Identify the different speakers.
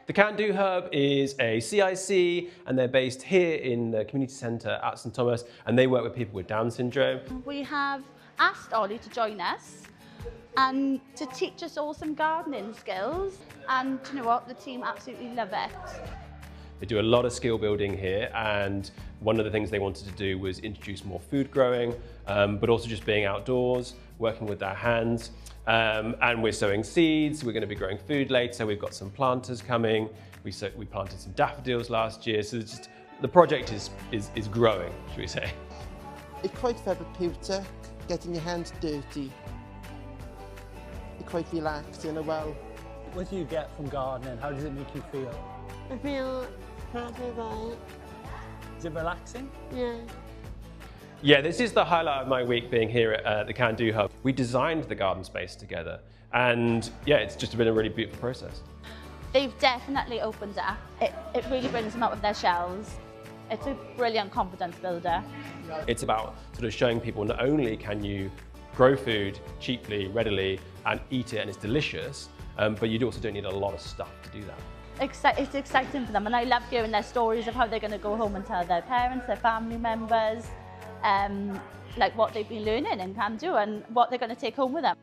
Speaker 1: The CanDo Hub is a CIC and they're based here in the community centre at St Thomas, and they work with people with Down syndrome.
Speaker 2: We have asked Ollie to join us and to teach us all some gardening skills, and you know what, the team absolutely love it.
Speaker 1: They do a lot of skill building here, and one of the things they wanted to do was introduce more food growing, but also just being outdoors, working with their hands. And we're sowing seeds, we're going to be growing food later, we've got some planters coming, we planted some daffodils last year, so the project is growing, should we say.
Speaker 3: It's quite therapeutic, getting your hands dirty. It's quite relaxing as well.
Speaker 4: What do you get from gardening? How does it make you feel?
Speaker 5: I feel happy about it.
Speaker 4: Is it relaxing?
Speaker 5: Yeah.
Speaker 1: Yeah, this is the highlight of my week being here at the CanDo Hub. We designed the garden space together, and yeah, it's just been a really beautiful process.
Speaker 2: They've definitely opened up. It really brings them out of their shells. It's a brilliant confidence builder.
Speaker 1: It's about sort of showing people not only can you grow food cheaply, readily, and eat it and it's delicious, but you also don't need a lot of stuff to do that.
Speaker 2: It's exciting for them, and I love hearing their stories of how they're going to go home and tell their parents, their family members, like what they've been learning in CanDo and what they're going to take home with them.